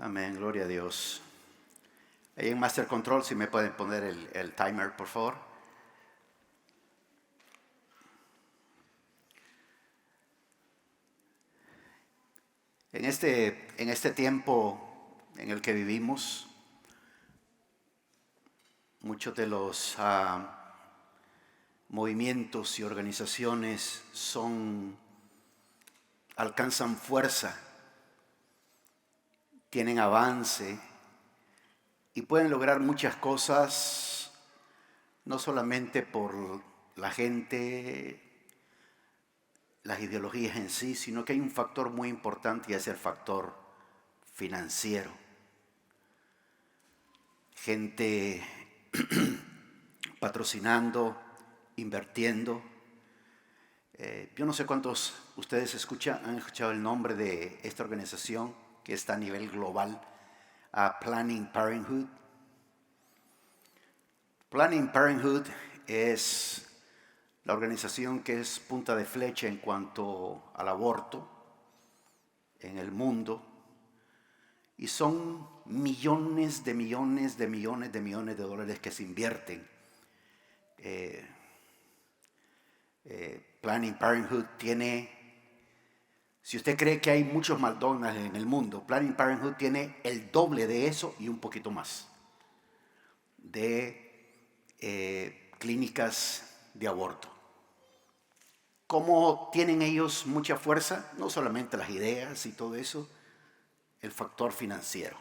Amén, gloria a Dios. Ahí en Master Control, si me pueden poner el timer, por favor. En este tiempo en el que vivimos, muchos de los movimientos y organizaciones alcanzan fuerza, tienen avance y pueden lograr muchas cosas, no solamente por la gente, las ideologías en sí, sino que hay un factor muy importante y es el factor financiero. Gente patrocinando, invirtiendo. Yo no sé cuántos ustedes han escuchado el nombre de esta organización que está a nivel global, Planned Parenthood. Planned Parenthood es la organización que es punta de flecha en cuanto al aborto en el mundo, y son millones de millones de millones de millones de dólares que se invierten. Planned Parenthood tiene, si usted cree que hay muchos McDonald's en el mundo, Planned Parenthood tiene el doble de eso y un poquito más de clínicas de aborto. ¿Cómo tienen ellos mucha fuerza? No solamente las ideas y todo eso, el factor financiero,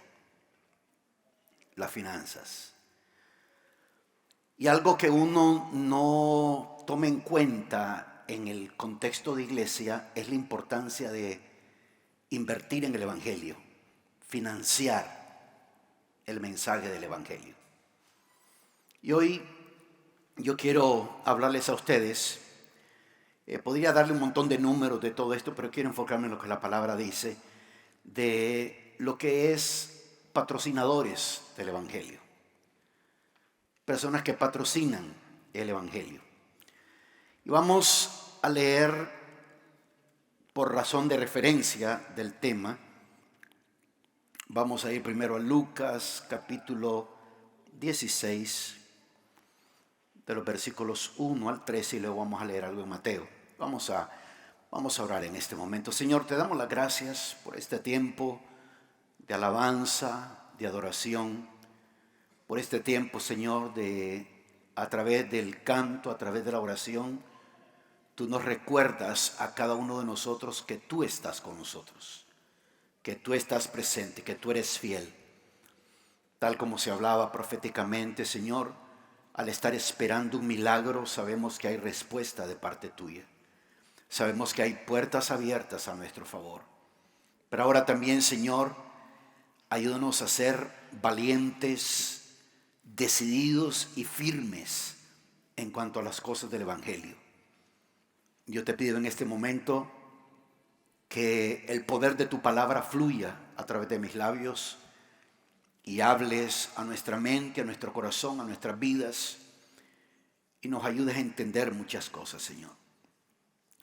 las finanzas. Y algo que uno no toma en cuenta en el contexto de iglesia es la importancia de invertir en el evangelio, financiar el mensaje del evangelio. Y hoy yo quiero hablarles a ustedes, podría darle un montón de números de todo esto, pero quiero enfocarme en lo que la palabra dice, de lo que es patrocinadores del evangelio. Personas que patrocinan el evangelio. Y vamos a leer, por razón de referencia del tema, vamos a ir primero a Lucas capítulo 16, de los versículos 1 al 13, y luego vamos a leer algo en Mateo. Vamos a orar en este momento. Señor, te damos las gracias por este tiempo de alabanza, de adoración, por este tiempo, Señor, a través del canto, a través de la oración, tú nos recuerdas a cada uno de nosotros que tú estás con nosotros, que tú estás presente, que tú eres fiel. Tal como se hablaba proféticamente, Señor, al estar esperando un milagro, sabemos que hay respuesta de parte tuya. Sabemos que hay puertas abiertas a nuestro favor. Pero ahora también, Señor, ayúdanos a ser valientes, decididos y firmes en cuanto a las cosas del evangelio. Yo te pido en este momento que el poder de tu palabra fluya a través de mis labios y hables a nuestra mente, a nuestro corazón, a nuestras vidas, y nos ayudes a entender muchas cosas, Señor.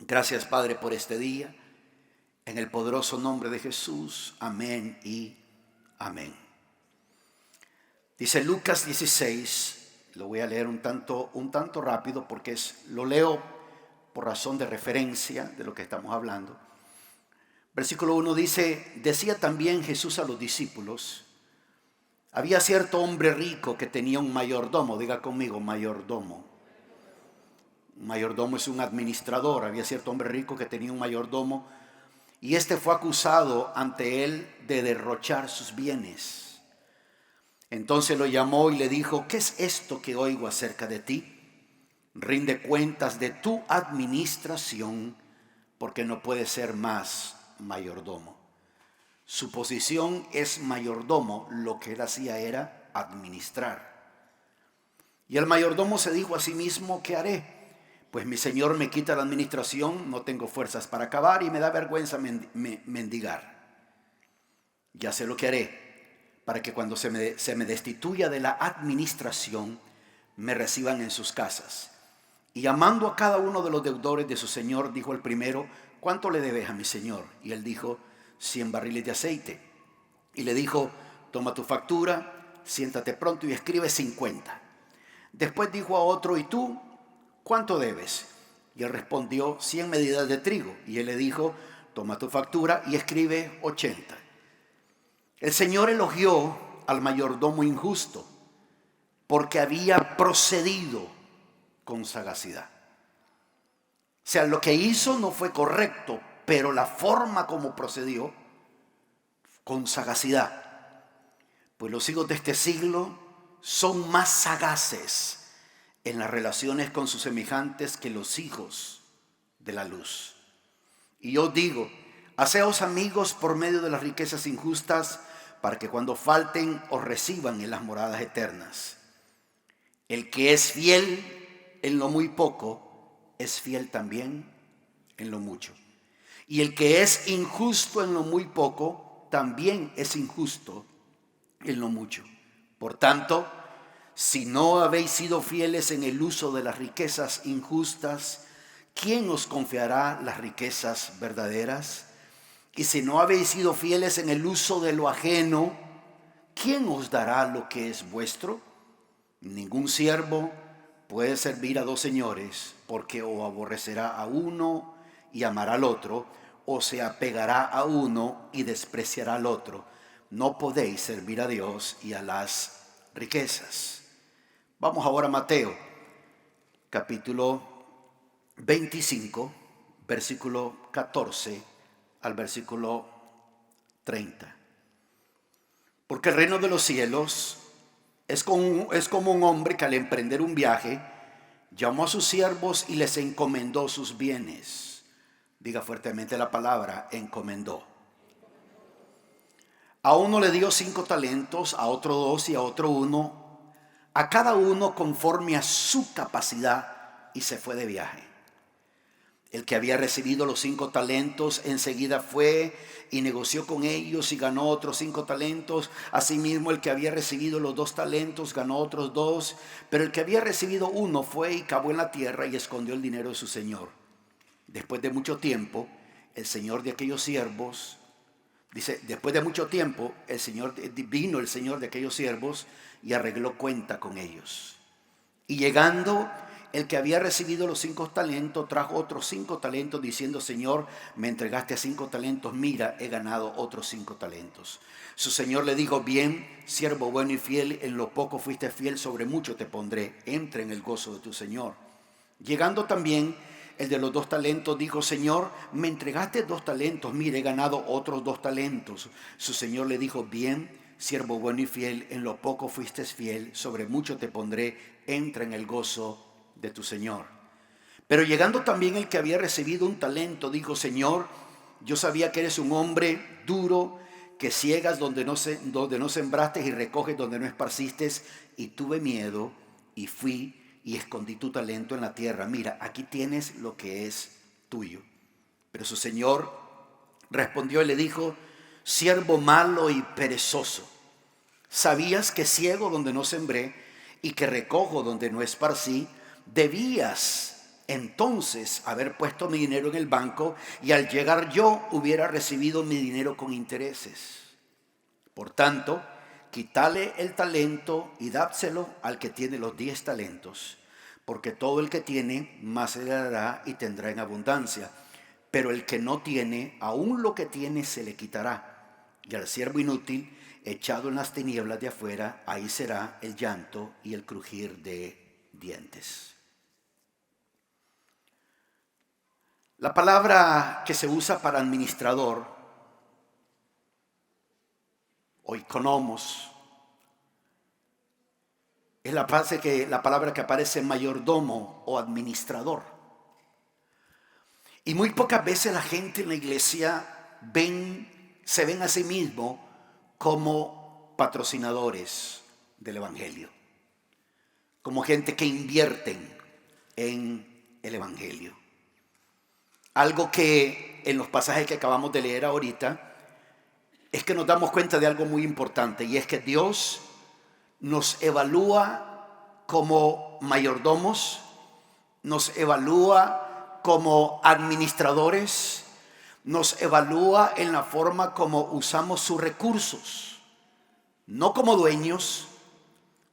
Gracias, Padre, por este día. En el poderoso nombre de Jesús. Amén y amén. Dice Lucas 16, lo voy a leer un tanto rápido porque lo leo por razón de referencia de lo que estamos hablando. Versículo 1 dice: decía también Jesús a los discípulos: había cierto hombre rico que tenía un mayordomo. Diga conmigo, mayordomo. Un mayordomo es un administrador. Había cierto hombre rico que tenía un mayordomo, y este fue acusado ante él de derrochar sus bienes. Entonces lo llamó y le dijo: ¿qué es esto que oigo acerca de ti? Rinde cuentas de tu administración, porque no puedes ser más mayordomo. Su posición es mayordomo, lo que él hacía era administrar. Y el mayordomo se dijo a sí mismo: ¿qué haré? Pues mi señor me quita la administración, no tengo fuerzas para acabar y me da vergüenza mendigar. Ya sé lo que haré, para que cuando se me destituya de la administración, me reciban en sus casas. Y llamando a cada uno de los deudores de su señor, dijo el primero: ¿cuánto le debes a mi señor? Y él dijo: 100 barriles de aceite. Y le dijo: toma tu factura, siéntate pronto y escribe 50. Después dijo a otro: ¿y tú cuánto debes? Y él respondió: 100 medidas de trigo. Y él le dijo: toma tu factura y escribe 80. El Señor elogió al mayordomo injusto porque había procedido con sagacidad. O sea, lo que hizo no fue correcto, pero la forma como procedió con sagacidad. Pues los hijos de este siglo son más sagaces en las relaciones con sus semejantes que los hijos de la luz. Y yo digo: haceos amigos por medio de las riquezas injustas, para que cuando falten os reciban en las moradas eternas. El que es fiel en lo muy poco, es fiel también en lo mucho. Y el que es injusto en lo muy poco, también es injusto en lo mucho. Por tanto, si no habéis sido fieles en el uso de las riquezas injustas, ¿quién os confiará las riquezas verdaderas? Y si no habéis sido fieles en el uso de lo ajeno, ¿quién os dará lo que es vuestro? Ningún siervo puede servir a dos señores, porque o aborrecerá a uno y amará al otro, o se apegará a uno y despreciará al otro. No podéis servir a Dios y a las riquezas. Vamos ahora a Mateo, capítulo 25, versículo 14 al versículo 30. Porque el reino de los cielos es como un hombre que al emprender un viaje llamó a sus siervos y les encomendó sus bienes. Diga fuertemente la palabra: encomendó. A uno le dio 5 talentos, a otro 2 y a otro 1, a cada uno conforme a su capacidad, y se fue de viaje. El que había recibido los 5 talentos enseguida fue y negoció con ellos y ganó otros 5 talentos. Asimismo, el que había recibido los 2 talentos ganó otros 2. Pero el que había recibido 1 fue y cavó en la tierra y escondió el dinero de su señor. Después de mucho tiempo, el señor de aquellos siervos, después de mucho tiempo, vino el señor de aquellos siervos y arregló cuenta con ellos. Y llegando el que había recibido los 5 talentos, trajo otros 5 talentos, diciendo: Señor, me entregaste 5 talentos, mira, he ganado otros 5 talentos. Su señor le dijo: bien, siervo bueno y fiel, en lo poco fuiste fiel, sobre mucho te pondré, entra en el gozo de tu señor. Llegando también el de los 2 talentos, dijo: Señor, me entregaste 2 talentos, mira, he ganado otros 2 talentos. Su señor le dijo: bien, siervo bueno y fiel, en lo poco fuiste fiel, sobre mucho te pondré, entra en el gozo de tu señor. Pero llegando también el que había recibido 1 talento, dijo: Señor, yo sabía que eres un hombre duro, que ciegas donde no sembraste y recoges donde no esparciste, y tuve miedo y fui y escondí tu talento en la tierra. Mira, aquí tienes lo que es tuyo. Pero su señor respondió y le dijo: siervo malo y perezoso, sabías que ciego donde no sembré y que recojo donde no esparcí. Debías entonces haber puesto mi dinero en el banco, y al llegar yo hubiera recibido mi dinero con intereses. Por tanto, quítale el talento y dádselo al que tiene los 10 talentos, porque todo el que tiene, más se le dará y tendrá en abundancia. Pero el que no tiene, aún lo que tiene se le quitará. Y al siervo inútil, echado en las tinieblas de afuera, ahí será el llanto y el crujir de dientes. La palabra que se usa para administrador o economos es la palabra que aparece en mayordomo o administrador. Y muy pocas veces la gente en la iglesia se ven a sí mismos como patrocinadores del evangelio, como gente que invierten en el evangelio. Algo que en los pasajes que acabamos de leer ahorita es que nos damos cuenta de algo muy importante, y es que Dios nos evalúa como mayordomos, nos evalúa como administradores, nos evalúa en la forma como usamos sus recursos. no como dueños,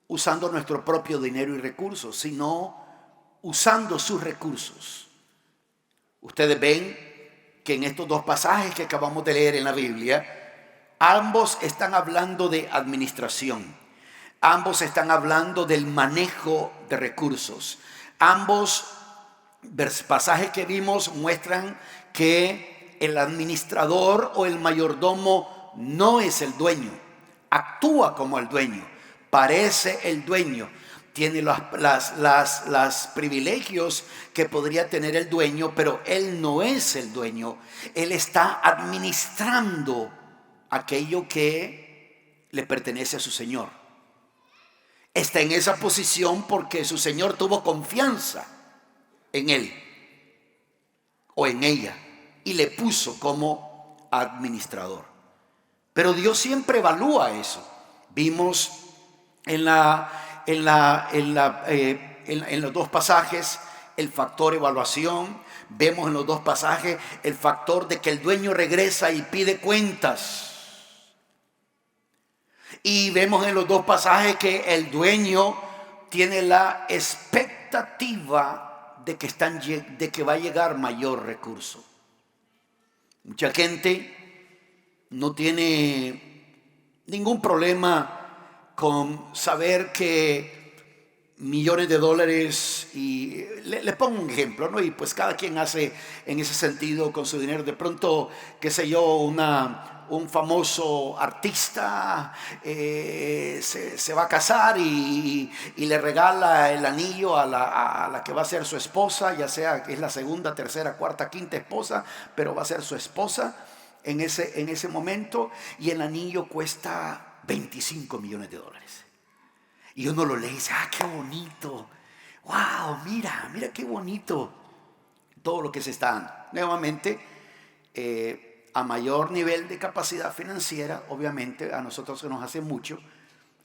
usando nuestro propio dinero y recursos, sino usando sus recursos. Ustedes ven que en estos dos pasajes que acabamos de leer en la Biblia, ambos están hablando de administración. Ambos están hablando del manejo de recursos. Ambos pasajes que vimos muestran que el administrador o el mayordomo no es el dueño, actúa como el dueño, parece el dueño, tiene los privilegios que podría tener el dueño, pero él no es el dueño. Él está administrando aquello que le pertenece a su Señor. Está en esa posición porque su Señor tuvo confianza en él o en ella y le puso como administrador. Pero Dios siempre evalúa eso. Vimos en los dos pasajes el factor evaluación. Vemos en los dos pasajes el factor de que el dueño regresa y pide cuentas. Y vemos en los dos pasajes que el dueño tiene la expectativa de que va a llegar mayor recurso. Mucha gente no tiene ningún problema con saber que millones de dólares, y les pongo un ejemplo, ¿no? Y pues cada quien hace en ese sentido con su dinero. De pronto, qué sé yo, un famoso artista se va a casar y le regala el anillo a la que va a ser su esposa, ya sea que es la segunda, tercera, cuarta, quinta esposa, pero va a ser su esposa en ese momento, y el anillo cuesta $25 millones. Y uno lo lee y dice, qué bonito, wow, mira qué bonito todo lo que se está dando. Nuevamente, a mayor nivel de capacidad financiera, obviamente a nosotros se nos hace mucho.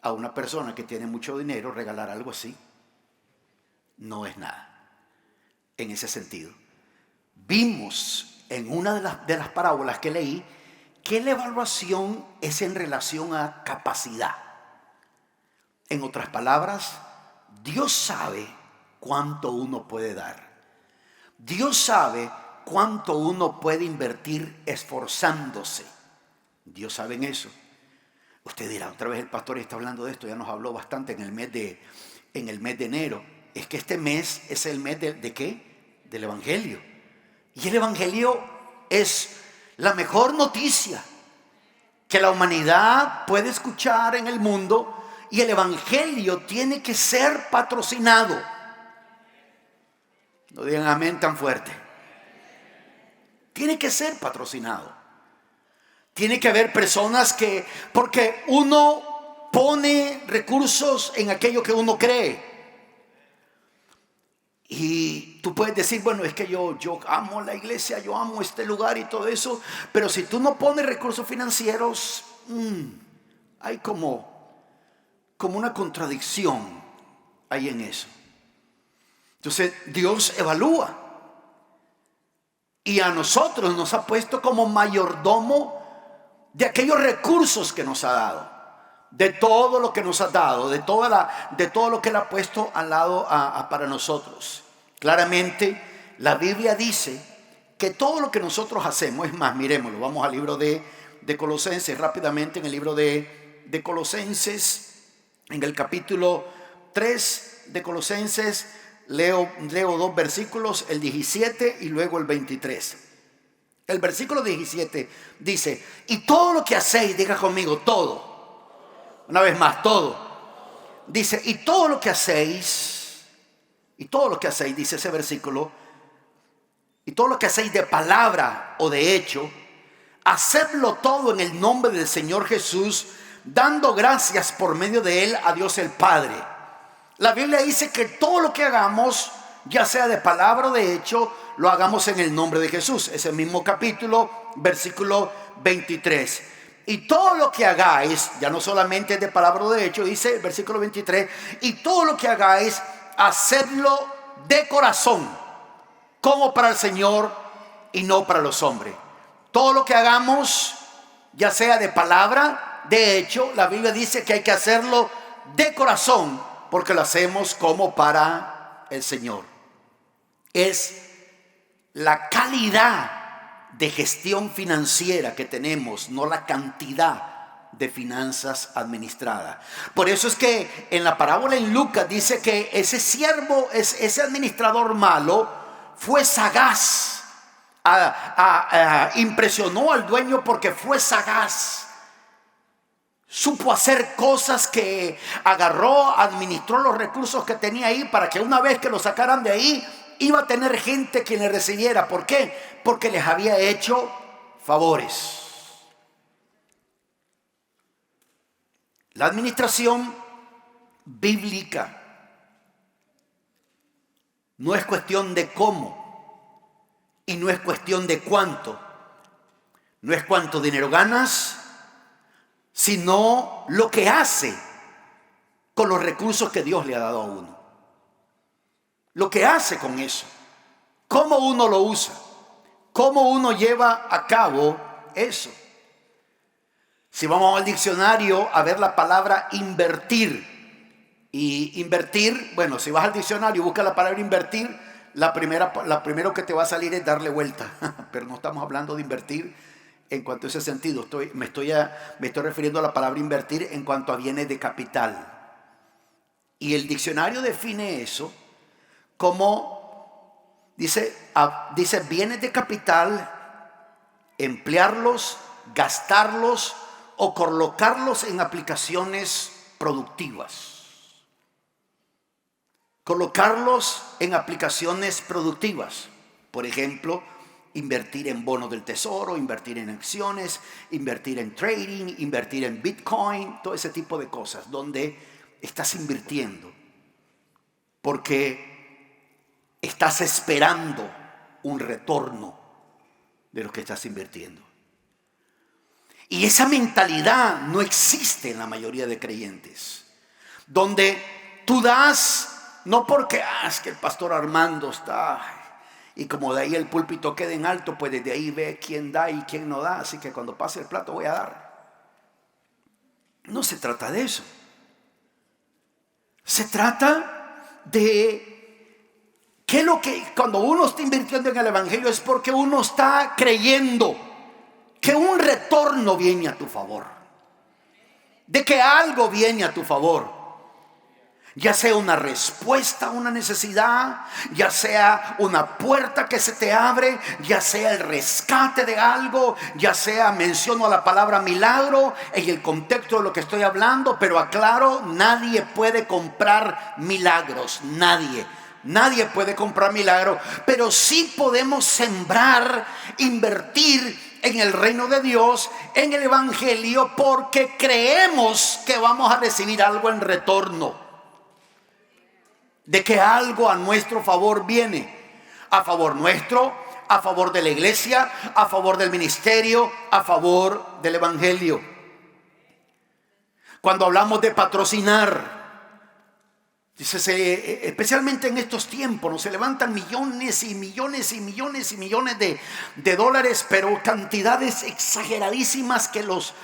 A una persona que tiene mucho dinero regalar algo así no es nada. En ese sentido, vimos en una de las parábolas que leí que la evaluación es en relación a capacidad. En otras palabras, Dios sabe cuánto uno puede dar. Dios sabe cuánto uno puede invertir esforzándose. Dios sabe en eso. Usted dirá, otra vez el pastor está hablando de esto, ya nos habló bastante en el mes de enero. Es que este mes es el mes ¿de qué? Del Evangelio. Y el Evangelio es la mejor noticia que la humanidad puede escuchar en el mundo, y el Evangelio tiene que ser patrocinado. No digan amén tan fuerte. Tiene que ser patrocinado. Tiene que haber personas porque uno pone recursos en aquello que uno cree. Y tú puedes decir, bueno, es que yo amo la iglesia, yo amo este lugar y todo eso, pero si tú no pones recursos financieros, hay como una contradicción ahí en eso. Entonces Dios evalúa, y a nosotros nos ha puesto como mayordomo de aquellos recursos que nos ha dado, de todo lo que nos ha dado, de todo lo que Él ha puesto al lado para nosotros. Claramente la Biblia dice que todo lo que nosotros hacemos, es más, miremoslo, vamos al libro de Colosenses rápidamente. En el libro de Colosenses, en el capítulo 3 de Colosenses, leo dos versículos, el 17 y luego el 23. El versículo 17 dice, y todo lo que hacéis, diga conmigo, todo. Una vez más, todo. Dice, y todo lo que hacéis, dice ese versículo, y todo lo que hacéis de palabra o de hecho, hacedlo todo en el nombre del Señor Jesús, dando gracias por medio de Él a Dios el Padre. La Biblia dice que todo lo que hagamos, ya sea de palabra o de hecho, lo hagamos en el nombre de Jesús. Ese mismo capítulo, versículo 23. Y todo lo que hagáis, ya no solamente de palabra o de hecho, dice el versículo 23, y todo lo que hagáis, hacedlo de corazón, como para el Señor y no para los hombres. Todo lo que hagamos, ya sea de palabra, De hecho, la Biblia dice que hay que hacerlo de corazón, porque lo hacemos como para el Señor. Es la calidad de gestión financiera que tenemos, no la cantidad de finanzas administradas. Por eso es que en la parábola en Lucas dice que ese siervo, ese administrador malo, fue sagaz. Impresionó al dueño porque fue sagaz. Supo hacer cosas, que agarró, administró los recursos que tenía ahí para que una vez que lo sacaran de ahí, iba a tener gente quien le recibiera. ¿Por qué? Porque les había hecho favores. La administración bíblica no es cuestión de cómo y no es cuestión de cuánto. No es cuánto dinero ganas, sino lo que hace con los recursos que Dios le ha dado a uno. Lo que hace con eso, cómo uno lo usa, cómo uno lleva a cabo eso. Si vamos al diccionario a ver la palabra invertir, y invertir, bueno, si vas al diccionario y buscas la palabra invertir, la primero que te va a salir es darle vuelta. Pero no estamos hablando de invertir en cuanto a ese sentido. Me estoy refiriendo a la palabra invertir en cuanto a bienes de capital. Y el diccionario define eso como, dice bienes de capital, emplearlos, gastarlos o colocarlos en aplicaciones productivas. Colocarlos en aplicaciones productivas. Por ejemplo, invertir en bonos del tesoro, invertir en acciones, invertir en trading, invertir en Bitcoin, todo ese tipo de cosas donde estás invirtiendo porque estás esperando un retorno de lo que estás invirtiendo. Y esa mentalidad no existe en la mayoría de creyentes, donde tú das no porque es que el pastor Armando está, y como de ahí el púlpito queda en alto, pues desde ahí ve quién da y quién no da, así que cuando pase el plato voy a dar. No se trata de eso. Se trata de que cuando uno está invirtiendo en el evangelio es porque uno está creyendo que un retorno viene a tu favor, de que algo viene a tu favor. Ya sea una respuesta a una necesidad, ya sea una puerta que se te abre, ya sea el rescate de algo, ya sea, menciono la palabra milagro en el contexto de lo que estoy hablando, pero aclaro, nadie puede comprar milagros, nadie puede comprar milagros, pero sí podemos sembrar, invertir en el reino de Dios, en el evangelio, porque creemos que vamos a recibir algo en retorno. De que algo a nuestro favor viene, a favor nuestro, a favor de la iglesia, a favor del ministerio, a favor del evangelio. Cuando hablamos de patrocinar, especialmente en estos tiempos, ¿no? Se levantan millones y millones y millones y millones de dólares, pero cantidades exageradísimas que los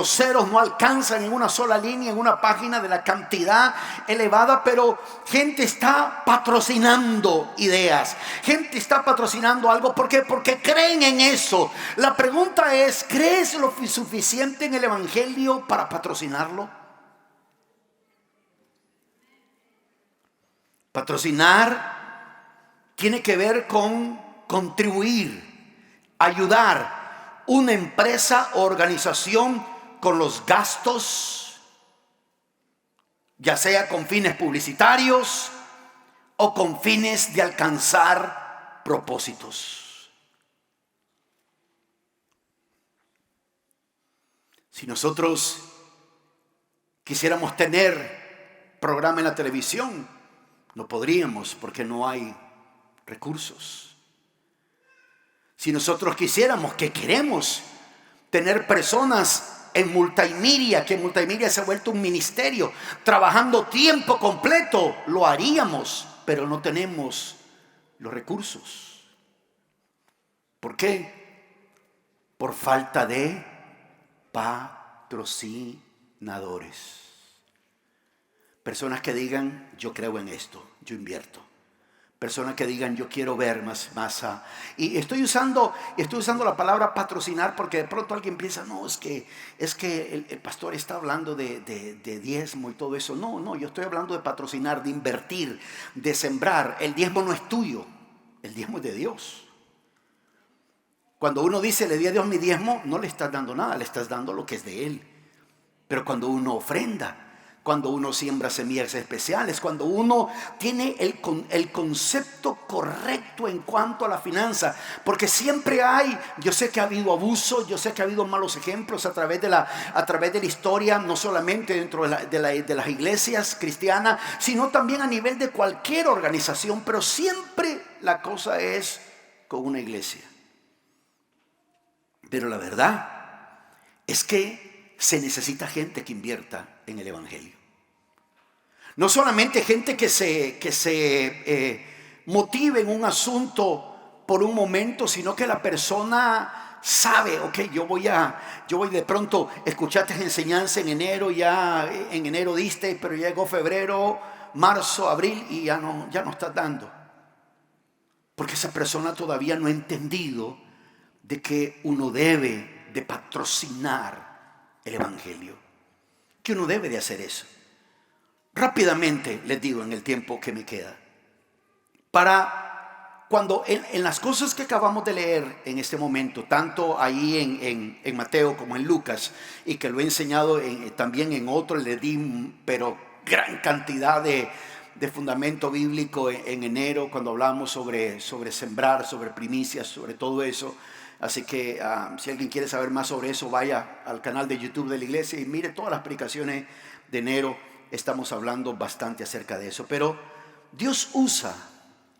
ceros no alcanzan en una sola línea, en una página, de la cantidad elevada. Pero gente está patrocinando ideas, gente está patrocinando algo. ¿Por qué? Porque creen en eso. La pregunta es, ¿crees lo suficiente en el evangelio para patrocinarlo? Patrocinar tiene que ver con contribuir, ayudar una empresa o organización con los gastos, ya sea con fines publicitarios o con fines de alcanzar propósitos. Si nosotros quisiéramos tener programa en la televisión, no podríamos porque no hay recursos. Si nosotros quisiéramos, que queremos tener personas en multimedia, que multimedia se ha vuelto un ministerio, trabajando tiempo completo, lo haríamos, pero no tenemos los recursos. ¿Por qué? Por falta de patrocinio. patrocinadores. Personas que digan, yo creo en esto, yo invierto. Personas que digan, yo quiero ver más. Y estoy usando la palabra patrocinar porque de pronto alguien piensa, no, es que el pastor está hablando de diezmo y todo eso. No, yo estoy hablando de patrocinar, de invertir, de sembrar. El diezmo no es tuyo, el diezmo es de Dios. Cuando uno dice, le di a Dios mi diezmo, no le estás dando nada, le estás dando lo que es de Él. Pero cuando uno ofrenda, cuando uno siembra semillas especiales, cuando uno tiene el concepto correcto en cuanto a la finanza, porque siempre yo sé que ha habido abuso, yo sé que ha habido malos ejemplos a través de la historia, no solamente dentro de las iglesias cristianas, sino también a nivel de cualquier organización, pero siempre la cosa es con una iglesia. Pero la verdad es que se necesita gente que invierta en el evangelio. No solamente gente que se motive en un asunto por un momento, sino que la persona sabe, ok, yo voy de pronto, escuchaste enseñanza en enero, ya en enero diste, pero llegó febrero, marzo, abril y ya no estás dando. Porque esa persona todavía no ha entendido de que uno debe de patrocinar el evangelio, que uno debe de hacer eso. Rápidamente les digo en el tiempo que me queda, para cuando en las cosas que acabamos de leer en este momento, tanto ahí en Mateo como en Lucas, y que lo he enseñado también en otro, le di pero gran cantidad de fundamento bíblico en enero, cuando hablamos sobre sembrar, sobre primicias, sobre todo eso. Así que si alguien quiere saber más sobre eso, vaya al canal de YouTube de la iglesia y mire todas las predicaciones de enero. Estamos hablando bastante acerca de eso. Pero Dios usa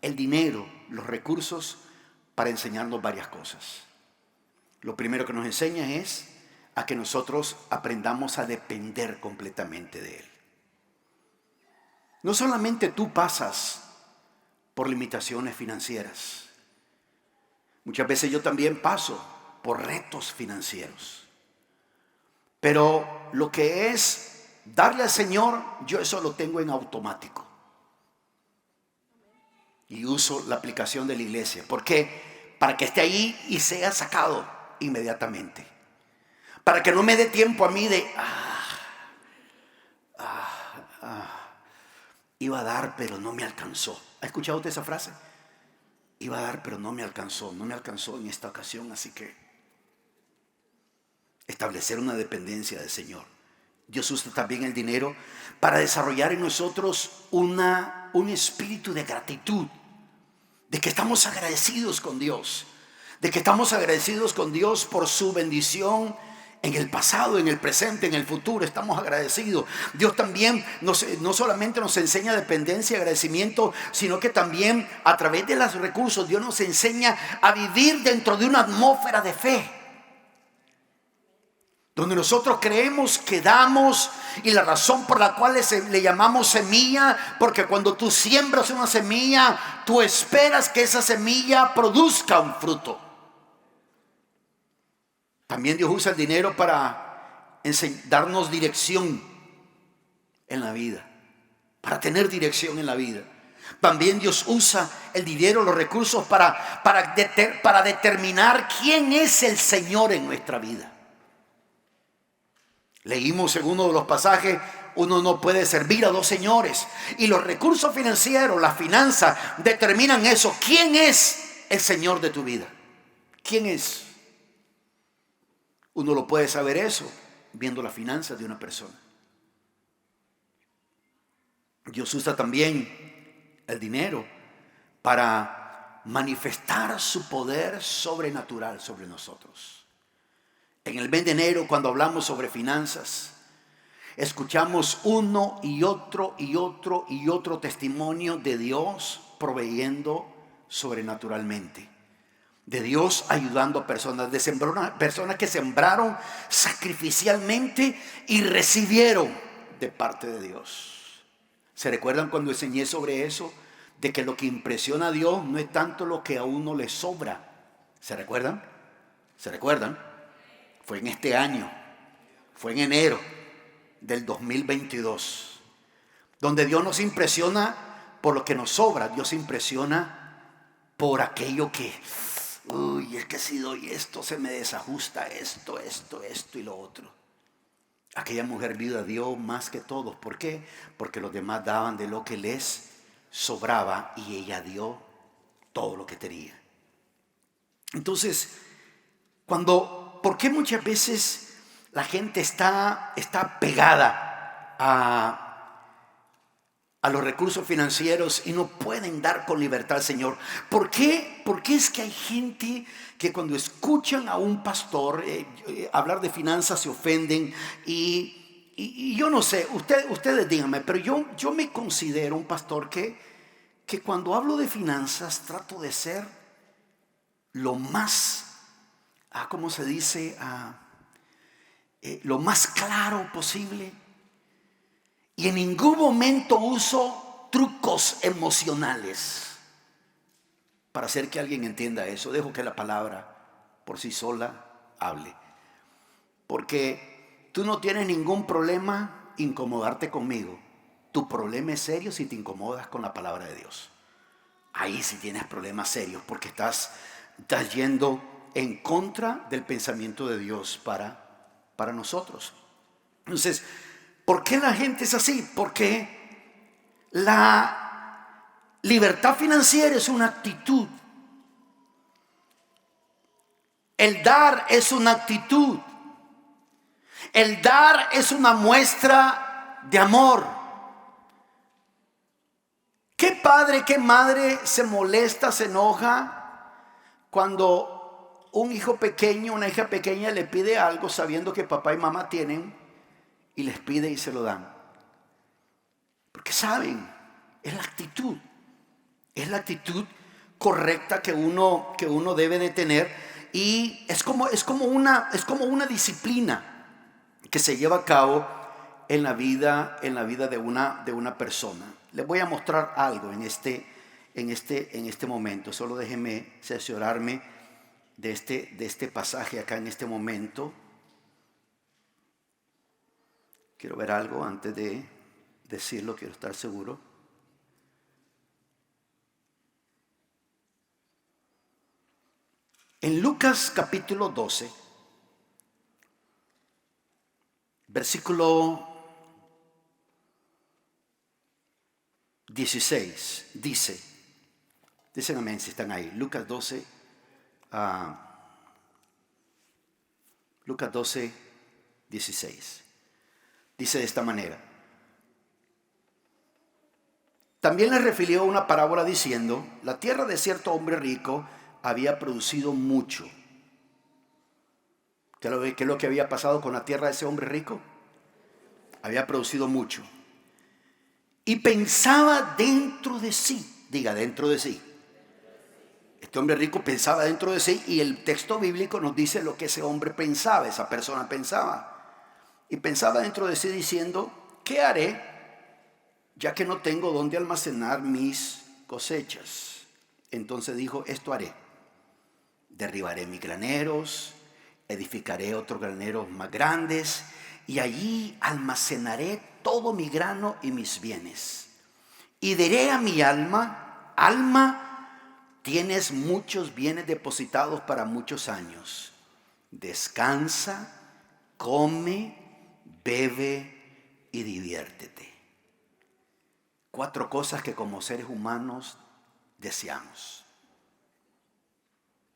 el dinero, los recursos, para enseñarnos varias cosas. Lo primero que nos enseña es a que nosotros aprendamos a depender completamente de Él. No solamente tú pasas por limitaciones financieras. Muchas veces yo también paso por retos financieros. Pero lo que es darle al Señor, yo eso lo tengo en automático. Y uso la aplicación de la iglesia. ¿Por qué? Para que esté ahí y sea sacado inmediatamente. Para que no me dé tiempo a mí de... iba a dar, pero no me alcanzó. ¿Ha escuchado usted esa frase? Iba a dar, pero no me alcanzó en esta ocasión, así que establecer una dependencia del Señor. Dios usa también el dinero para desarrollar en nosotros un espíritu de gratitud, de que estamos agradecidos con Dios, por su bendición en el pasado, en el presente, en el futuro. Estamos agradecidos. Dios también no solamente nos enseña dependencia y agradecimiento, sino que también a través de los recursos Dios nos enseña a vivir dentro de una atmósfera de fe, donde nosotros creemos que damos, y la razón por la cual le llamamos semilla, porque cuando tú siembras una semilla, tú esperas que esa semilla produzca un fruto. También Dios usa el dinero para darnos dirección en la vida, para tener dirección en la vida. También Dios usa el dinero, los recursos para determinar quién es el Señor en nuestra vida. Leímos en uno de los pasajes, uno no puede servir a dos señores. Y los recursos financieros, las finanzas, determinan eso. ¿Quién es el Señor de tu vida? ¿Quién es? Uno lo puede saber eso viendo las finanzas de una persona. Dios usa también el dinero para manifestar su poder sobrenatural sobre nosotros. En el mes de enero, cuando hablamos sobre finanzas, escuchamos uno y otro testimonio de Dios proveyendo sobrenaturalmente, de Dios ayudando a personas, personas que sembraron sacrificialmente y recibieron de parte de Dios. ¿Se recuerdan cuando enseñé sobre eso? De que lo que impresiona a Dios no es tanto lo que a uno le sobra. ¿Se recuerdan? ¿Se recuerdan? Fue en este año Fue en enero del 2022, donde Dios nos impresiona por lo que nos sobra. Dios se impresiona por aquello que, uy, es que si doy esto se me desajusta esto y lo otro. Aquella mujer viuda dio más que todos. ¿Por qué? Porque los demás daban de lo que les sobraba y ella dio todo lo que tenía. Entonces, ¿por qué muchas veces la gente está pegada a los recursos financieros y no pueden dar con libertad al Señor? ¿Por qué? Porque es que hay gente que cuando escuchan a un pastor hablar de finanzas se ofenden y yo no sé, ustedes díganme, pero yo me considero un pastor que cuando hablo de finanzas trato de ser lo más, ¿cómo se dice? Lo más claro posible. Y en ningún momento uso trucos emocionales para hacer que alguien entienda eso. Dejo que la palabra por sí sola hable. Porque tú no tienes ningún problema incomodarte conmigo. Tu problema es serio si te incomodas con la palabra de Dios. Ahí sí tienes problemas serios porque estás yendo en contra del pensamiento de Dios para nosotros. Entonces, ¿por qué la gente es así? Porque la libertad financiera es una actitud. El dar es una actitud. El dar es una muestra de amor. ¿Qué padre, qué madre se molesta, se enoja cuando un hijo pequeño, una hija pequeña le pide algo sabiendo que papá y mamá tienen y les pide y se lo dan? Porque saben, es la actitud correcta que uno debe de tener, y es como una disciplina que se lleva a cabo en la vida de una persona. Les voy a mostrar algo en este momento. Solo déjenme cerciorarme de este pasaje acá en este momento. Quiero ver algo antes de decirlo, quiero estar seguro. En Lucas capítulo 12, versículo 16, dicen amén si están ahí. Lucas 12, Lucas 12, 16. Dice de esta manera: también les refirió una parábola diciendo: la tierra de cierto hombre rico había producido mucho. ¿Qué es lo que había pasado con la tierra de ese hombre rico? Había producido mucho. Y pensaba dentro de sí. Diga, dentro de sí. Este hombre rico pensaba dentro de sí, y el texto bíblico nos dice lo que ese hombre pensaba, esa persona pensaba. Y pensaba dentro de sí diciendo: ¿qué haré, ya que no tengo dónde almacenar mis cosechas? Entonces dijo: esto haré: derribaré mis graneros, edificaré otros graneros más grandes, y allí almacenaré todo mi grano y mis bienes. Y diré a mi alma: alma, tienes muchos bienes depositados para muchos años. Descansa, come, bebe y diviértete. 4 cosas que como seres humanos deseamos: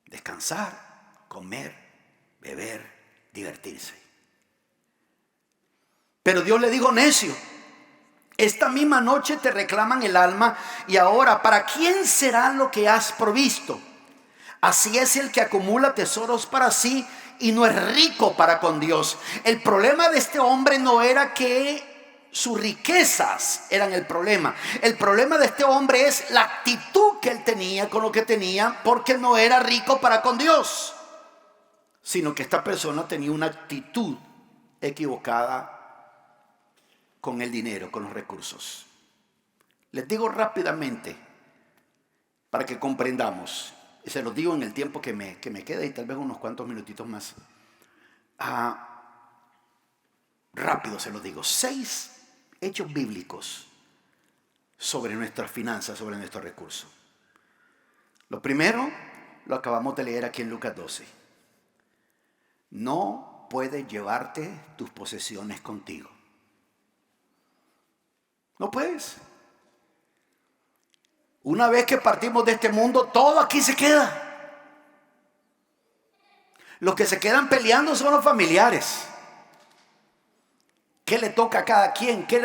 descansar, comer, beber, divertirse. Pero Dios le dijo: necio, esta misma noche te reclaman el alma, y ahora, ¿para quién será lo que has provisto? Así es el que acumula tesoros para sí y no es rico para con Dios. El problema de este hombre no era que sus riquezas eran el problema. El problema de este hombre es la actitud que él tenía con lo que tenía, porque no era rico para con Dios, sino que esta persona tenía una actitud equivocada con el dinero, con los recursos. Les digo rápidamente para que comprendamos, y se los digo en el tiempo que me queda, y tal vez unos cuantos minutitos más. rápido se los digo, 6 hechos bíblicos sobre nuestras finanzas, sobre nuestros recursos. Lo primero lo acabamos de leer aquí en Lucas 12. No puedes llevarte tus posesiones contigo. No puedes. Una vez que partimos de este mundo, todo aquí se queda. Los que se quedan peleando son los familiares. ¿Qué le toca a cada quien? ¿Qué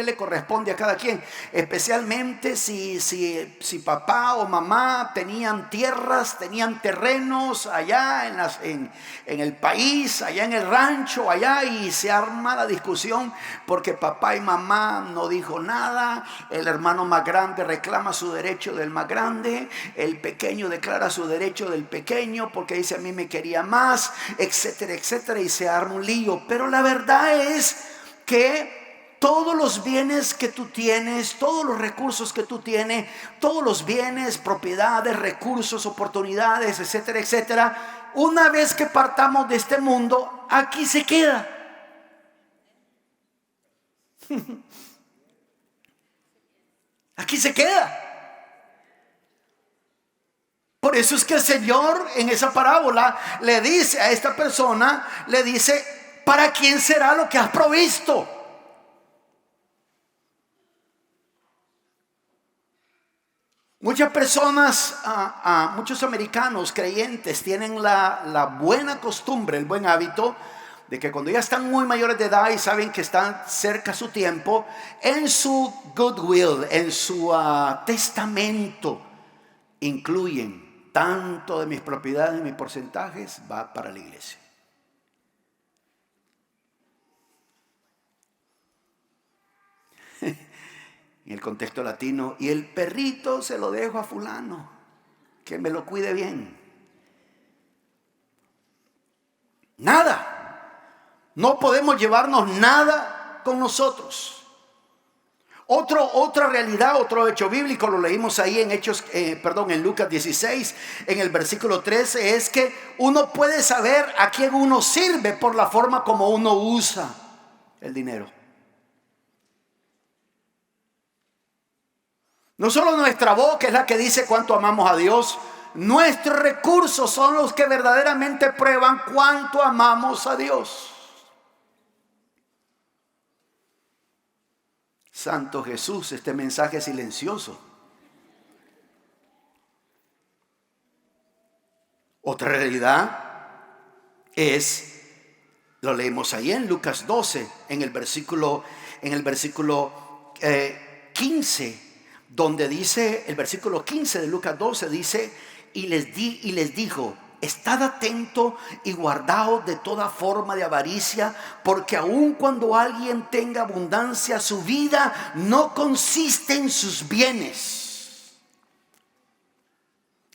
le corresponde a cada quien? Especialmente si papá o mamá tenían tierras, tenían terrenos allá en el país, allá en el rancho, allá, y se arma la discusión porque papá y mamá no dijo nada. El hermano más grande reclama su derecho del más grande, el pequeño declara su derecho del pequeño porque dice: a mí me quería más, etcétera, etcétera, y se arma un lío. Pero la verdad es que todos los bienes que tú tienes, todos los recursos que tú tienes, todos los bienes, propiedades, recursos, oportunidades, etcétera, etcétera, una vez que partamos de este mundo, aquí se queda. Aquí se queda. Por eso es que el Señor en esa parábola le dice a esta persona, le dice: ¿para quién será lo que has provisto? Muchas personas, muchos americanos creyentes tienen la buena costumbre, el buen hábito de que cuando ya están muy mayores de edad y saben que están cerca su tiempo, en su goodwill, en su testamento, incluyen: tanto de mis propiedades y mis porcentajes va para la iglesia. En el contexto latino: y el perrito se lo dejo a fulano, que me lo cuide bien. Nada. No podemos llevarnos nada con nosotros. Otra realidad, otro hecho bíblico, lo leímos ahí en Lucas 16, en el versículo 13, es que uno puede saber a quién uno sirve por la forma como uno usa el dinero. No solo nuestra boca es la que dice cuánto amamos a Dios, nuestros recursos son los que verdaderamente prueban cuánto amamos a Dios. Santo Jesús, este mensaje silencioso. Otra realidad es, lo leemos ahí en Lucas 12, en el versículo 15. Donde dice, el versículo 15 de Lucas 12 dice: y les dijo: estad atento y guardaos de toda forma de avaricia, porque aun cuando alguien tenga abundancia, su vida no consiste en sus bienes.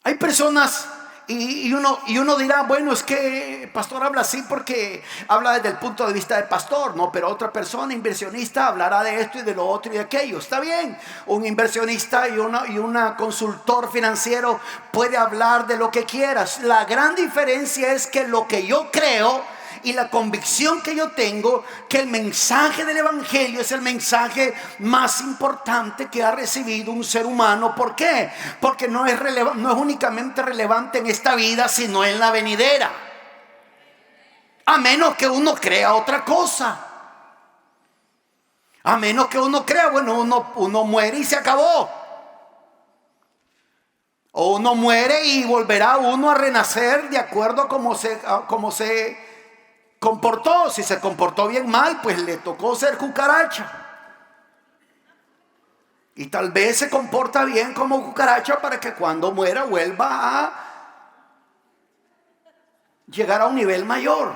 Hay personas, y uno dirá: bueno, es que el pastor habla así porque habla desde el punto de vista del pastor. No, pero otra persona inversionista hablará de esto y de lo otro y de aquello. Está bien, un inversionista y una consultor financiero puede hablar de lo que quieras. La gran diferencia es que lo que yo creo y la convicción que yo tengo, que el mensaje del evangelio es el mensaje más importante que ha recibido un ser humano. ¿Por qué? Porque no es únicamente relevante en esta vida, sino en la venidera. A menos que uno crea otra cosa. A menos que uno crea, bueno, uno muere y se acabó. O uno muere y volverá uno a renacer de acuerdo a cómo se comportó. Si se comportó bien mal, pues le tocó ser cucaracha. Y tal vez se comporta bien como cucaracha para que cuando muera vuelva a llegar a un nivel mayor.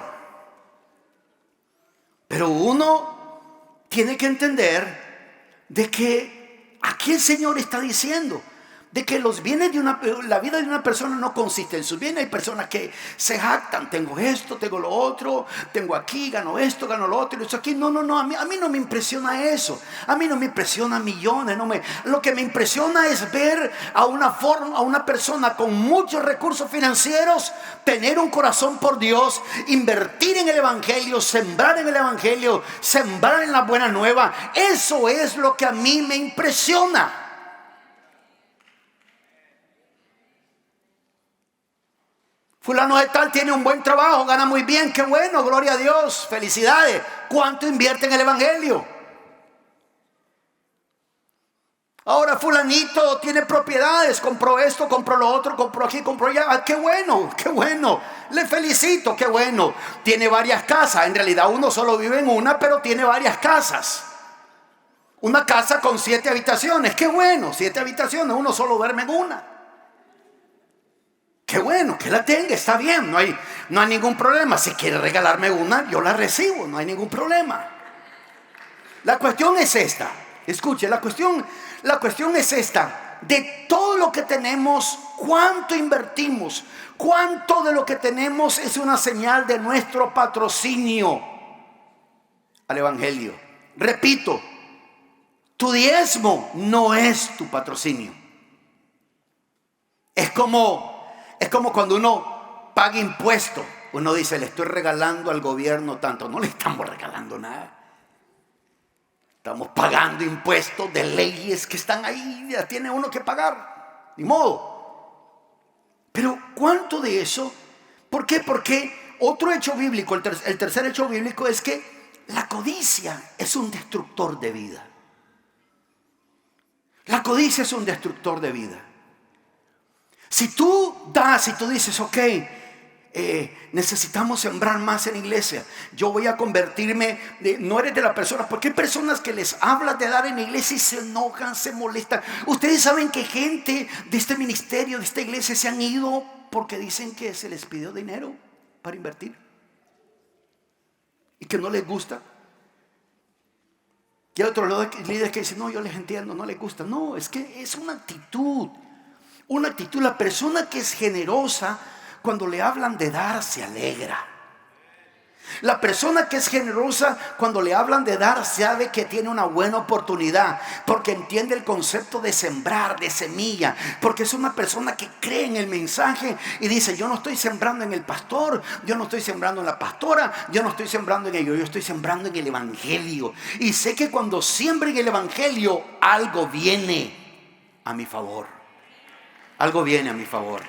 Pero uno tiene que entender de que aquí el Señor está diciendo: de que los bienes la vida de una persona no consiste en sus bienes. Hay personas que se jactan: tengo esto, tengo lo otro, tengo aquí, gano esto, gano lo otro, y esto aquí. No, a mí no me impresiona eso. A mí no me impresiona millones. Lo que me impresiona es ver a una persona con muchos recursos financieros tener un corazón por Dios, invertir en el evangelio, sembrar en el evangelio, sembrar en la buena nueva. Eso es lo que a mí me impresiona. Fulano de tal tiene un buen trabajo, gana muy bien, qué bueno, gloria a Dios, felicidades. ¿Cuánto invierte en el evangelio? Ahora fulanito tiene propiedades, compró esto, compró lo otro, compró aquí, compró allá. Ah, qué bueno, le felicito, qué bueno. Tiene varias casas, en realidad uno solo vive en una, pero tiene varias casas. Una casa con 7 habitaciones, qué bueno, 7 habitaciones, uno solo duerme en una. Qué bueno que la tenga, está bien, no hay ningún problema. Si quiere regalarme una, yo la recibo, no hay ningún problema. La cuestión es esta, escuche, la cuestión es esta: de todo lo que tenemos, ¿cuánto invertimos? ¿Cuánto de lo que tenemos es una señal de nuestro patrocinio al evangelio? Repito, tu diezmo no es tu patrocinio. Es como cuando uno paga impuestos. Uno dice: le estoy regalando al gobierno tanto. No le estamos regalando nada. Estamos pagando impuestos de leyes que están ahí. Ya tiene uno que pagar. Ni modo. Pero ¿cuánto de eso? ¿Por qué? Porque otro hecho bíblico, el tercer hecho bíblico, es que la codicia es un destructor de vida. La codicia es un destructor de vida. Si tú das y tú dices: ok, necesitamos sembrar más en la iglesia, yo voy a convertirme, no eres de las personas, porque hay personas que les hablas de dar en la iglesia y se enojan, se molestan. Ustedes saben que gente de este ministerio, de esta iglesia, se han ido porque dicen que se les pidió dinero para invertir y que no les gusta. Y hay otros líderes que dicen: no, yo les entiendo, no les gusta. No, es que es una actitud. La persona que es generosa, cuando le hablan de dar, se alegra. La persona que es generosa, cuando le hablan de dar, sabe que tiene una buena oportunidad, porque entiende el concepto de sembrar, de semilla, porque es una persona que cree en el mensaje y dice: yo no estoy sembrando en el pastor, yo no estoy sembrando en la pastora, yo no estoy sembrando en ellos, yo estoy sembrando en el evangelio. Y sé que cuando siembre en el evangelio, algo viene a mi favor. Algo viene a mi favor.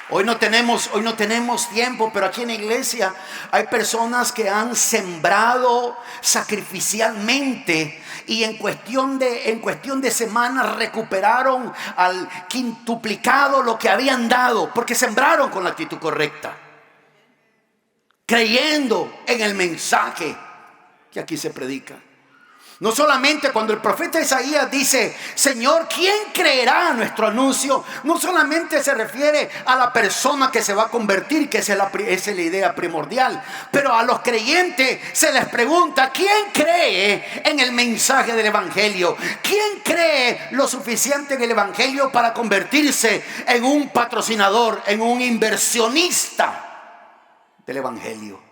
Hoy no tenemos tiempo, pero aquí en la iglesia hay personas que han sembrado sacrificialmente y en cuestión de semanas recuperaron al quintuplicado lo que habían dado, porque sembraron con la actitud correcta, creyendo en el mensaje que aquí se predica. No solamente cuando el profeta Isaías dice: Señor, ¿quién creerá a nuestro anuncio? No solamente se refiere a la persona que se va a convertir, que esa es la idea primordial, pero a los creyentes se les pregunta: ¿quién cree en el mensaje del evangelio? ¿Quién cree lo suficiente en el evangelio para convertirse en un patrocinador, en un inversionista del evangelio?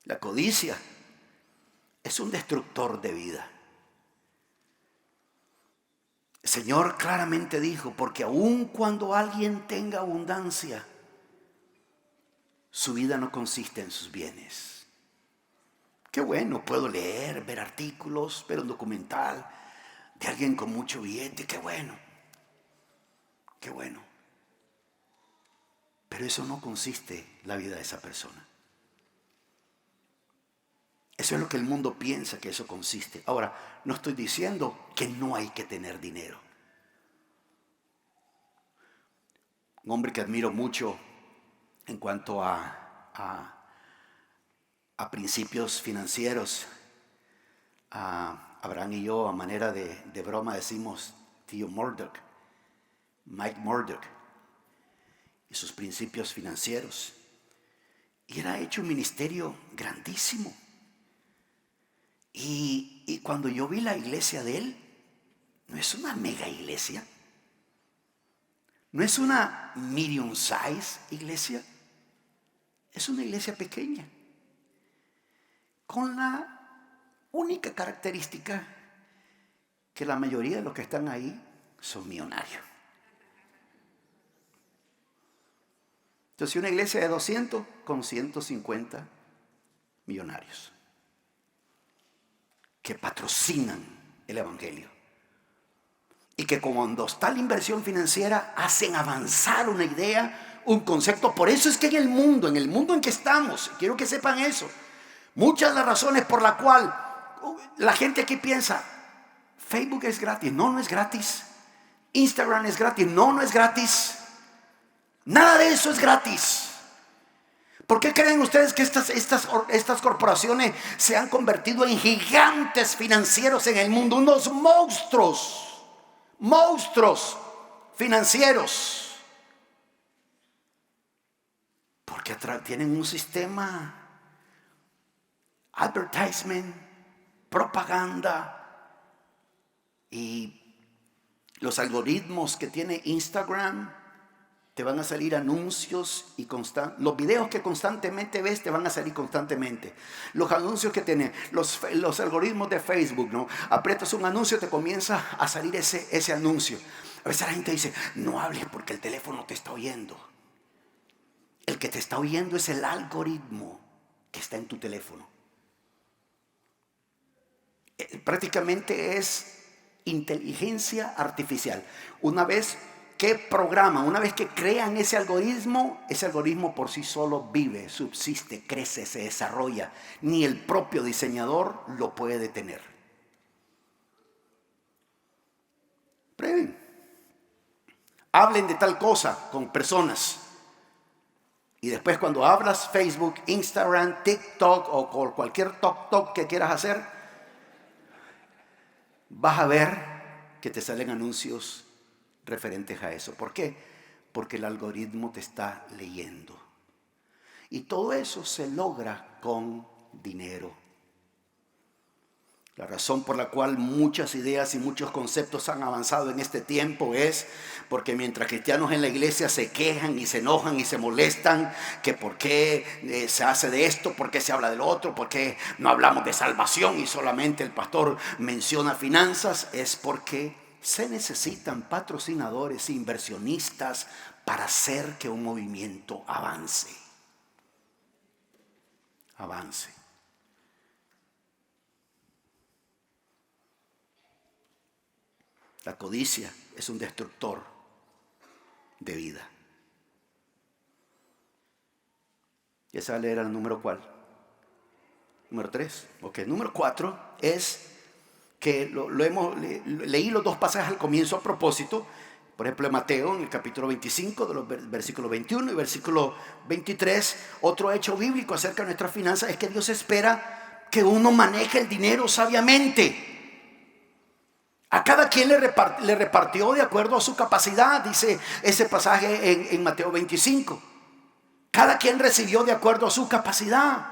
La codicia es un destructor de vida. El Señor claramente dijo: porque aun cuando alguien tenga abundancia, su vida no consiste en sus bienes. Qué bueno, puedo leer, ver artículos, ver un documental de alguien con mucho billete, qué bueno. Pero eso no consiste la vida de esa persona. Eso es lo que el mundo piensa que eso consiste. Ahora, no estoy diciendo que no hay que tener dinero. Un hombre que admiro mucho en cuanto a principios financieros, Abraham y yo, a manera de broma, decimos tío Murdoch, Mike Murdoch, y sus principios financieros. Y él ha hecho un ministerio grandísimo. Y cuando yo vi la iglesia de él, no es una mega iglesia, no es una medium size iglesia, es una iglesia pequeña, con la única característica que la mayoría de los que están ahí son millonarios. Entonces, una iglesia de 200 con 150 millonarios que patrocinan el evangelio. Y que cuando está la inversión financiera hacen avanzar una idea, un concepto. Por eso es que en el mundo en que estamos, quiero que sepan eso, muchas de las razones por la cual la gente aquí piensa, Facebook es gratis. No, no es gratis. Instagram es gratis. No, no es gratis. Nada de eso es gratis. ¿Por qué creen ustedes que estas corporaciones se han convertido en gigantes financieros en el mundo? Unos monstruos financieros. Porque tienen un sistema, advertisement, propaganda, y los algoritmos que tiene Instagram. Te van a salir anuncios y los videos que constantemente ves te van a salir constantemente. Los anuncios que tienen, los algoritmos de Facebook, ¿no? Aprietas un anuncio, te comienza a salir ese anuncio. A veces la gente dice, no hables porque el teléfono te está oyendo. El que te está oyendo es el algoritmo que está en tu teléfono. Prácticamente es inteligencia artificial. Una vez que crean ese algoritmo por sí solo vive, subsiste, crece, se desarrolla. Ni el propio diseñador lo puede detener. Prueben. Hablen de tal cosa con personas. Y después cuando hablas Facebook, Instagram, TikTok o cualquier TikTok que quieras hacer, vas a ver que te salen anuncios referentes a eso. ¿Por qué? Porque el algoritmo te está leyendo. Y todo eso se logra con dinero. La razón por la cual muchas ideas y muchos conceptos han avanzado en este tiempo es porque mientras cristianos en la iglesia se quejan y se enojan y se molestan que por qué se hace de esto, por qué se habla del otro, por qué no hablamos de salvación y solamente el pastor menciona finanzas, es porque se necesitan patrocinadores e inversionistas para hacer que un movimiento avance. La codicia es un destructor de vida. ¿Ya sabe leer el número cuál? Número 3. Ok, número 4 es que leí los dos pasajes al comienzo a propósito. Por ejemplo, en Mateo, en el capítulo 25, de los versículos 21 y versículo 23, otro hecho bíblico acerca de nuestras finanzas es que Dios espera que uno maneje el dinero sabiamente. A cada quien le repartió de acuerdo a su capacidad, dice ese pasaje en Mateo 25. Cada quien recibió de acuerdo a su capacidad.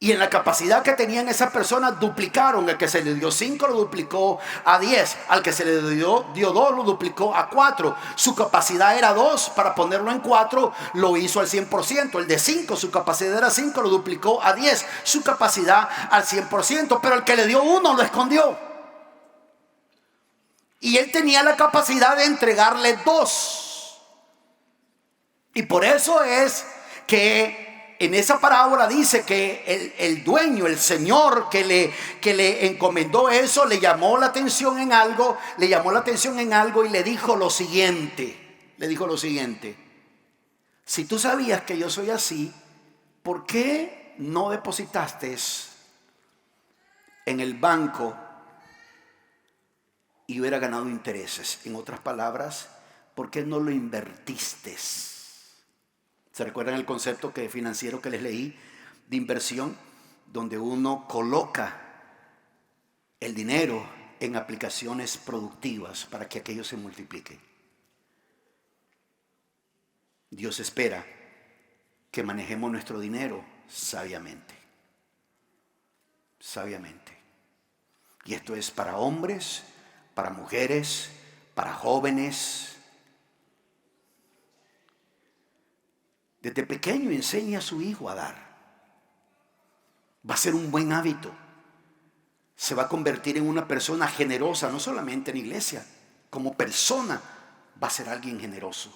Y en la capacidad que tenían esas personas duplicaron. El que se le dio 5 lo duplicó a 10. Al que se le dio 2 lo duplicó a 4. Su capacidad era 2. Para ponerlo en 4 lo hizo al 100%. El de 5, su capacidad era 5, lo duplicó a 10. Su capacidad al 100%. Pero el que le dio 1 lo escondió. Y él tenía la capacidad de entregarle 2. Y por eso es que en esa parábola dice que el dueño, el señor que le encomendó eso, le llamó la atención en algo y le dijo lo siguiente. Si tú sabías que yo soy así, ¿por qué no depositaste en el banco y hubiera ganado intereses? En otras palabras, ¿por qué no lo invertiste? ¿Se recuerdan el concepto financiero que les leí de inversión? Donde uno coloca el dinero en aplicaciones productivas para que aquello se multiplique. Dios espera que manejemos nuestro dinero sabiamente. Sabiamente. Y esto es para hombres, para mujeres, para jóvenes. Desde pequeño enseña a su hijo a dar. Va a ser un buen hábito. Se va a convertir en una persona generosa, no solamente en iglesia, como persona va a ser alguien generoso.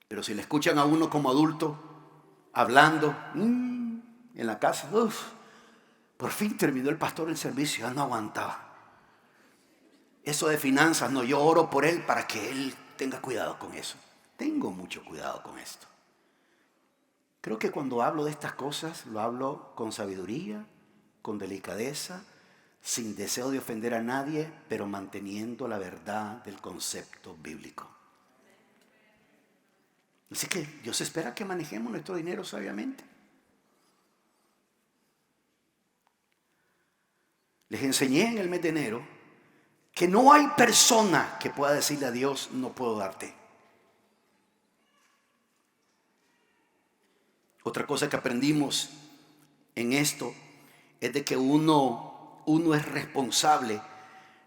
Pero si le escuchan a uno como adulto hablando en la casa, por fin terminó el pastor el servicio, ya no aguantaba. Eso de finanzas, no, yo oro por él para que él tenga cuidado con eso. Tengo mucho cuidado con esto. Creo que cuando hablo de estas cosas, lo hablo con sabiduría, con delicadeza, sin deseo de ofender a nadie, pero manteniendo la verdad del concepto bíblico. Así que Dios espera que manejemos nuestro dinero sabiamente. Les enseñé en el mes de enero que no hay persona que pueda decirle a Dios, no puedo darte. Otra cosa que aprendimos en esto es de que uno es responsable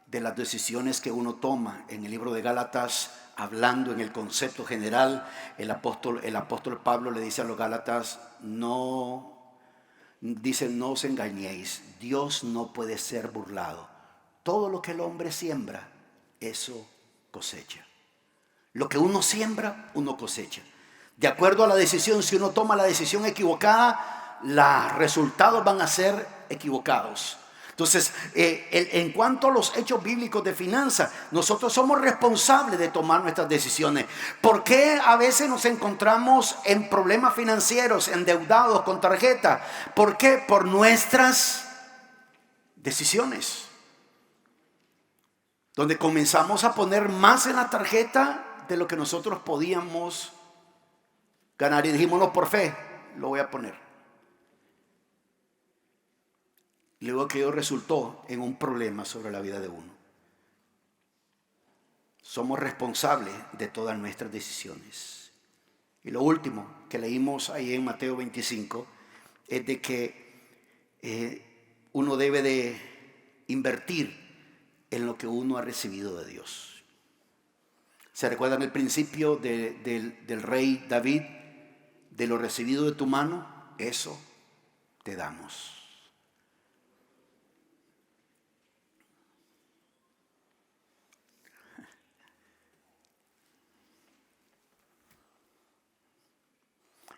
de las decisiones que uno toma. En el libro de Gálatas, hablando en el concepto general, el apóstol Pablo le dice a los Gálatas, no os engañéis, Dios no puede ser burlado. Todo lo que el hombre siembra, eso cosecha. Lo que uno siembra, uno cosecha. De acuerdo a la decisión, si uno toma la decisión equivocada, los resultados van a ser equivocados. Entonces, en cuanto a los hechos bíblicos de finanzas, nosotros somos responsables de tomar nuestras decisiones. ¿Por qué a veces nos encontramos en problemas financieros, endeudados con tarjeta? ¿Por qué? Por nuestras decisiones. Donde comenzamos a poner más en la tarjeta de lo que nosotros podíamos ganar. Y dijimos, no, por fe, lo voy a poner. Luego aquello resultó en un problema sobre la vida de uno. Somos responsables de todas nuestras decisiones. Y lo último que leímos ahí en Mateo 25 es de que uno debe de invertir en lo que uno ha recibido de Dios. ¿Se recuerdan el principio del rey David? De lo recibido de tu mano, eso te damos.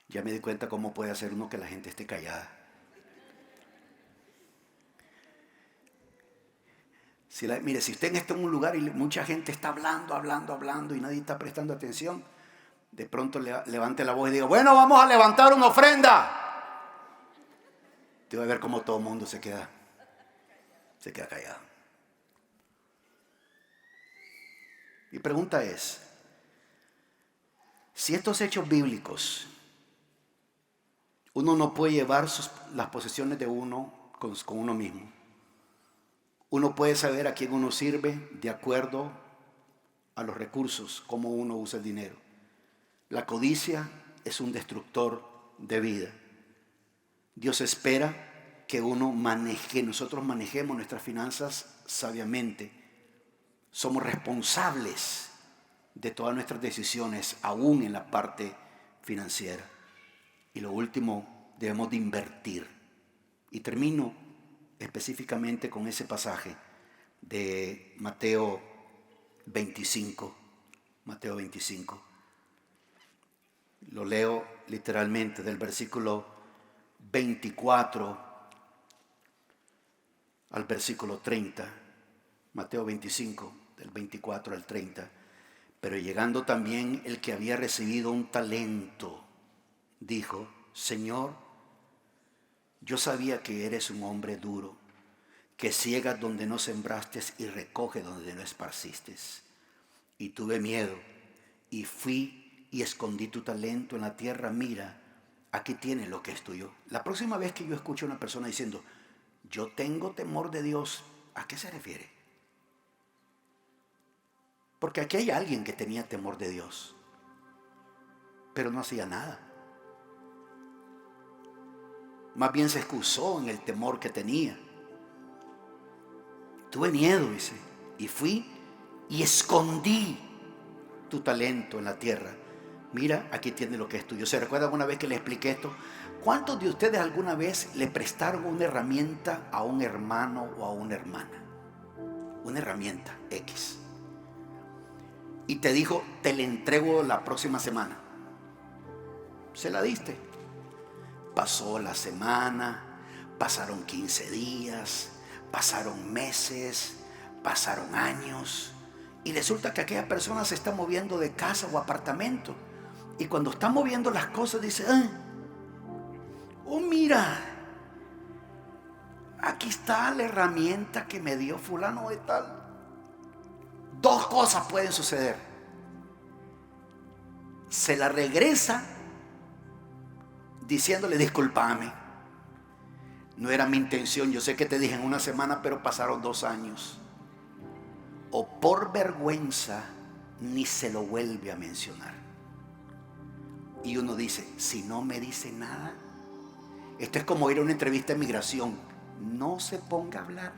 Ya me di cuenta cómo puede hacer uno que la gente esté callada. Mire, si usted está en un lugar y mucha gente está hablando y nadie está prestando atención, de pronto levante la voz y diga, bueno, vamos a levantar una ofrenda. Te voy a ver cómo todo el mundo se queda callado. Mi pregunta es, si estos hechos bíblicos, uno no puede llevar las posesiones de uno con uno mismo. Uno puede saber a quién uno sirve de acuerdo a los recursos, cómo uno usa el dinero. La codicia es un destructor de vida. Dios espera que nosotros manejemos nuestras finanzas sabiamente. Somos responsables de todas nuestras decisiones, aún en la parte financiera. Y lo último, debemos de invertir. Y termino específicamente con ese pasaje de Mateo 25. Mateo 25. Lo leo literalmente del versículo 24 al versículo 30. Mateo 25, del 24 al 30. Pero llegando también el que había recibido un talento, dijo, Señor, yo sabía que eres un hombre duro, que ciegas donde no sembraste y recoge donde no esparciste. Y tuve miedo y fui y escondí tu talento en la tierra. Mira, aquí tienes lo que es tuyo. La próxima vez que yo escucho a una persona diciendo, yo tengo temor de Dios, ¿a qué se refiere? Porque aquí hay alguien que tenía temor de Dios. pero no hacía nada. Más bien se excusó en el temor que tenía. Tuve miedo, dice, y fui y escondí tu talento en la tierra. Mira, aquí tiene lo que es tuyo. ¿Se recuerda alguna vez que le expliqué esto? ¿Cuántos de ustedes alguna vez le prestaron una herramienta a un hermano o a una hermana? Una herramienta X. Y te dijo, te la entrego la próxima semana. Se la diste. Pasó la semana, pasaron 15 días, pasaron meses, pasaron años. Y resulta que aquella persona se está moviendo de casa o apartamento. Y cuando está moviendo las cosas dice, oh mira, aquí está la herramienta que me dio fulano de tal. Dos cosas pueden suceder. Se la regresa diciéndole, discúlpame, no era mi intención, yo sé que te dije en una semana, pero pasaron 2 años. O por vergüenza ni se lo vuelve a mencionar. Y uno dice, si no me dice nada, esto es como ir a una entrevista de migración. No se ponga a hablar,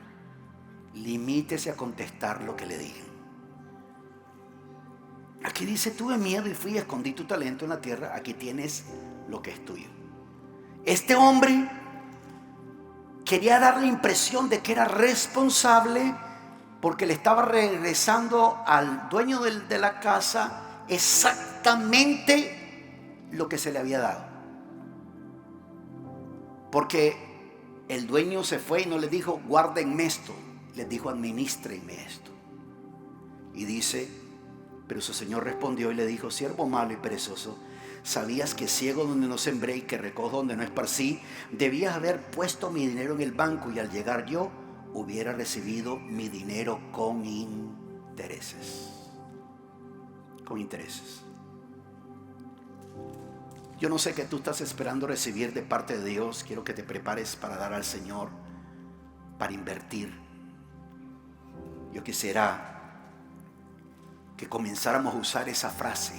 limítese a contestar lo que le digan. Aquí dice, tuve miedo y fui y escondí tu talento en la tierra, aquí tienes lo que es tuyo. Este hombre quería dar la impresión de que era responsable porque le estaba regresando al dueño de la casa exactamente lo que se le había dado. Porque el dueño se fue y no le dijo, guárdenme esto, les dijo, administrenme esto. Y dice, pero su señor respondió y le dijo, siervo malo y perezoso, ¿sabías que ciego donde no sembré y que recojo donde no esparcí? Debías haber puesto mi dinero en el banco y al llegar yo hubiera recibido mi dinero con intereses. Con intereses. Yo no sé qué tú estás esperando recibir de parte de Dios. Quiero que te prepares para dar al Señor, para invertir. Yo quisiera que comenzáramos a usar esa frase,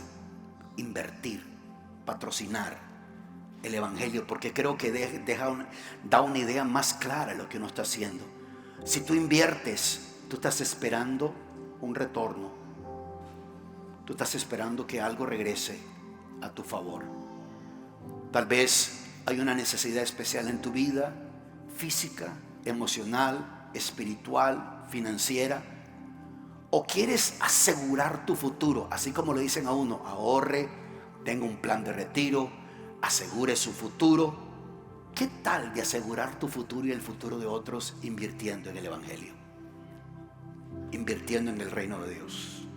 invertir, patrocinar el evangelio, porque creo que da una idea más clara de lo que uno está haciendo. Si tú inviertes, tú estás esperando un retorno, tú estás esperando que algo regrese a tu favor. Tal vez hay una necesidad especial en tu vida, física, emocional, espiritual, financiera, o quieres asegurar tu futuro, así como le dicen a uno, ahorre, tenga un plan de retiro, asegure su futuro. ¿Qué tal de asegurar tu futuro y el futuro de otros invirtiendo en el evangelio? Invirtiendo en el reino de Dios.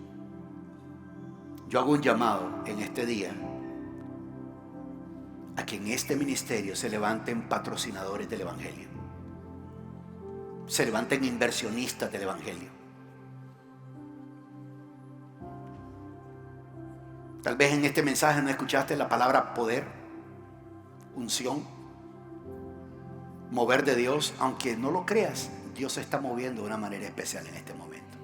Yo hago un llamado en este día a que en este ministerio se levanten patrocinadores del evangelio, se levanten inversionistas del evangelio. Tal vez en este mensaje no escuchaste la palabra poder, unción, mover de Dios. Aunque no lo creas, Dios se está moviendo de una manera especial en este momento.